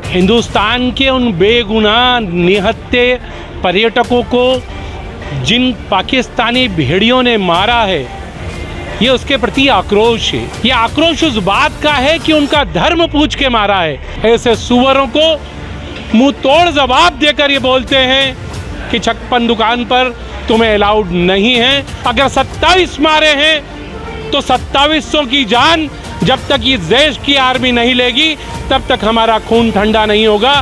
हिंदुस्तान के उन बेगुनाह निहत्थे पर्यटकों को जिन पाकिस्तानी भेड़ियों ने मारा है, ये उसके प्रति आक्रोश है। ये आक्रोश उस बात का है कि उनका धर्म पूछ के मारा है। ऐसे सुअरों को मुंह तोड़ जवाब देकर ये बोलते हैं कि 56 दुकान पर तुम्हें अलाउड नहीं है। अगर 27 मारे हैं तो 2700 की जान जब तक इस देश की आर्मी नहीं लेगी तब तक हमारा खून ठंडा नहीं होगा।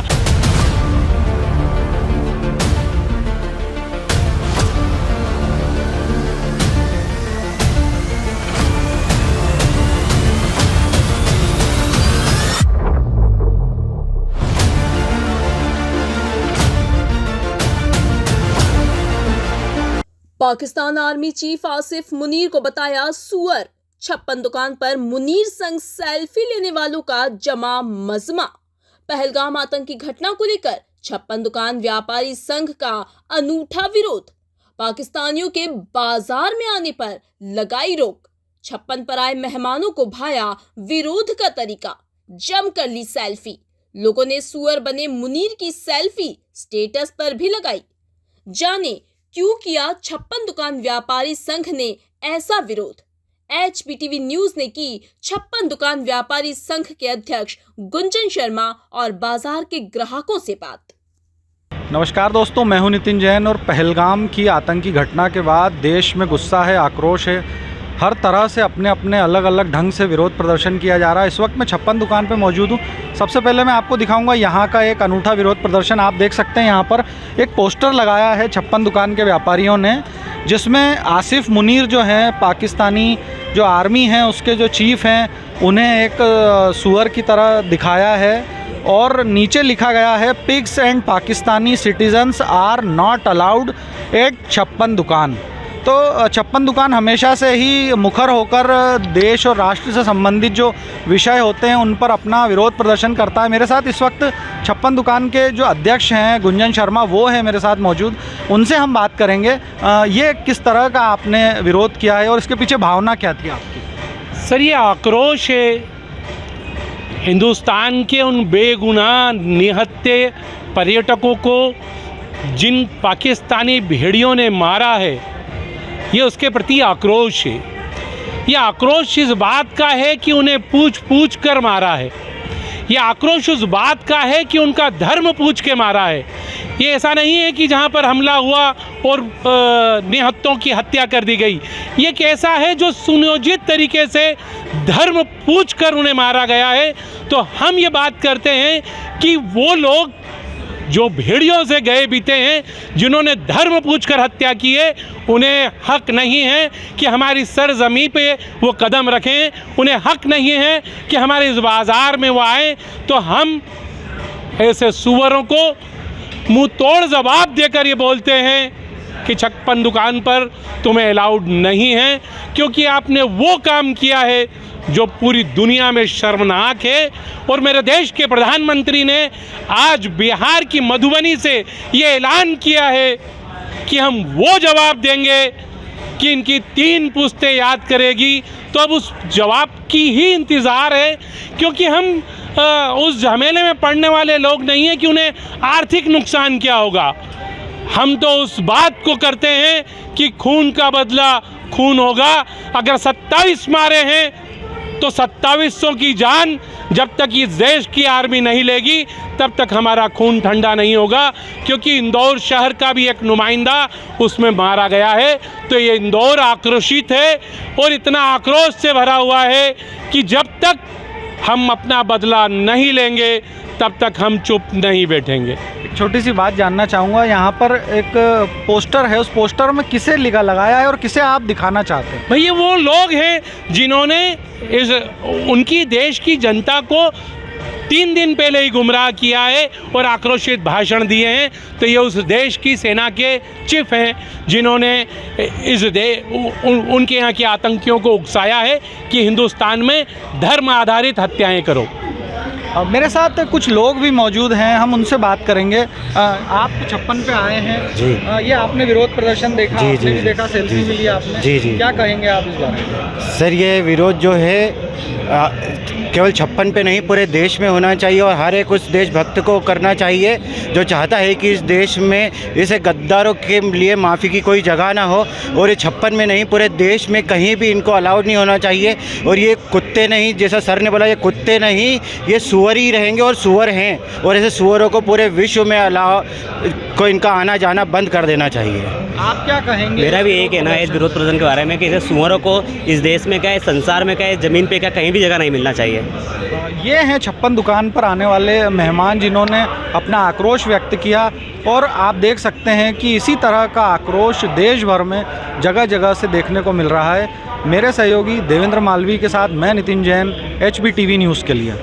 पाकिस्तान आर्मी चीफ आसिफ मुनीर को बताया सुअर। 56 दुकान पर मुनीर संग सेल्फी लेने वालों का जमा मजमा। पहलगाम आतंकी घटना को लेकर 56 दुकान व्यापारी संघ का अनूठा विरोध। पाकिस्तानियों के बाजार में आने पर लगाई रोक। 56 पर आए मेहमानों को भाया विरोध का तरीका। जम कर ली सेल्फी। लोगों ने सुअर बने मुनीर की सेल्फी स्टेटस पर भी लगाई। जाने क्यों किया 56 दुकान व्यापारी संघ ने ऐसा विरोध। HBTV न्यूज ने की 56 दुकान व्यापारी संघ के अध्यक्ष गुंजन शर्मा और बाजार के ग्राहकों से बात। नमस्कार दोस्तों, मैं हूं नितिन जैन और पहलगाम की आतंकी घटना के बाद देश में गुस्सा है, आक्रोश है। हर तरह से अपने अपने अलग अलग ढंग से विरोध प्रदर्शन किया जा रहा है। इस वक्त मैं 56 दुकान पे मौजूद हूँ। सबसे पहले मैं आपको दिखाऊंगा यहाँ का एक अनूठा विरोध प्रदर्शन। आप देख सकते हैं यहाँ पर एक पोस्टर लगाया है 56 दुकान के व्यापारियों ने, जिसमें आसिफ मुनीर जो हैं, पाकिस्तानी जो आर्मी हैं उसके जो चीफ हैं, उन्हें एक सुअर की तरह दिखाया है और नीचे लिखा गया है pigs and Pakistani citizens are not allowed at 56 दुकान। तो 56 दुकान हमेशा से ही मुखर होकर देश और राष्ट्र से संबंधित जो विषय होते हैं उन पर अपना विरोध प्रदर्शन करता है। मेरे साथ इस वक्त 56 दुकान के जो अध्यक्ष हैं गुंजन शर्मा, वो है मेरे साथ मौजूद। उनसे हम बात करेंगे ये किस तरह का आपने विरोध किया है और इसके पीछे भावना क्या थी आपकी। सर, ये आक्रोश है हिंदुस्तान के उन बेगुनाह निहत्थे पर्यटकों को जिन पाकिस्तानी भेड़ियों ने मारा है, ये उसके प्रति आक्रोश है। ये आक्रोश इस बात का है कि उन्हें पूछ पूछ कर मारा है। ये आक्रोश उस बात का है कि उनका धर्म पूछ के मारा है। ये ऐसा नहीं है कि जहाँ पर हमला हुआ और निहत्तों की हत्या कर दी गई। ये कैसा है जो सुनियोजित तरीके से धर्म पूछ कर उन्हें मारा गया है। तो हम ये बात करते हैं कि वो लोग जो भेड़ियों से गए बीते हैं, जिन्होंने धर्म पूछकर हत्या की है, उन्हें हक नहीं है कि हमारी सरजमी पे वो कदम रखें। उन्हें हक नहीं है कि हमारे इस बाज़ार में वो आए। तो हम ऐसे सुअरों को मुंह तोड़ जवाब देकर ये बोलते हैं कि 56 दुकान पर तुम्हें अलाउड नहीं है, क्योंकि आपने वो काम किया है जो पूरी दुनिया में शर्मनाक है। और मेरे देश के प्रधानमंत्री ने आज बिहार की मधुबनी से ये ऐलान किया है कि हम वो जवाब देंगे कि इनकी 3 पुश्तें याद करेगी। तो अब उस जवाब की ही इंतज़ार है, क्योंकि हम उस झमेले में पड़ने वाले लोग नहीं हैं कि उन्हें आर्थिक नुकसान क्या होगा। हम तो उस बात को करते हैं कि खून का बदला खून होगा। अगर 27 मारे हैं तो 2700 की जान जब तक इस देश की आर्मी नहीं लेगी तब तक हमारा खून ठंडा नहीं होगा। क्योंकि इंदौर शहर का भी एक नुमाइंदा उसमें मारा गया है। तो ये इंदौर आक्रोशित है और इतना आक्रोश से भरा हुआ है कि जब तक हम अपना बदला नहीं लेंगे तब तक हम चुप नहीं बैठेंगे। एक छोटी सी बात जानना चाहूँगा, यहाँ पर एक पोस्टर है, उस पोस्टर में किसे लगाया है और किसे आप दिखाना चाहते हैं? भैया, वो लोग हैं जिन्होंने उनकी देश की जनता को 3 दिन पहले ही गुमराह किया है और आक्रोशित भाषण दिए हैं। तो ये उस देश की सेना के चीफ हैं जिन्होंने उनके यहाँ के आतंकियों को उकसाया है कि हिंदुस्तान में धर्म आधारित हत्याएं करो। मेरे साथ कुछ लोग भी मौजूद हैं, हम उनसे बात करेंगे। आप 56 पे आए हैं जी। ये आपने विरोध प्रदर्शन देखा, जी, आपने जी, भी देखा, सेल्फी भी लिया आपने। जी। क्या कहेंगे आप इस बारे में? सर, ये विरोध जो है केवल 56 पे नहीं पूरे देश में होना चाहिए और हर एक उस देशभक्त को करना चाहिए जो चाहता है कि इस देश में इसे गद्दारों के लिए माफ़ी की कोई जगह ना हो। और ये 56 में नहीं पूरे देश में कहीं भी इनको अलाउड नहीं होना चाहिए। और ये कुत्ते नहीं, जैसा सर ने बोला, ये कुत्ते नहीं, ये सुअर ही रहेंगे और सुअर हैं। और ऐसे सुअरों को पूरे विश्व में अलाउ को इनका आना जाना बंद कर देना चाहिए। आप क्या कहेंगे? मेरा भी यही कहना है इस विरोध प्रदर्शन के बारे में कि ऐसे सुअरों को इस देश में क्या, इस संसार में क्या, इस ज़मीन पे क्या, कहीं भी जगह नहीं मिलना चाहिए। ये हैं 56 दुकान पर आने वाले मेहमान जिन्होंने अपना आक्रोश व्यक्त किया। और आप देख सकते हैं कि इसी तरह का आक्रोश देश भर में जगह जगह से देखने को मिल रहा है। मेरे सहयोगी देवेंद्र मालवी के साथ मैं नितिन जैन, HBTV न्यूज़ के लिए।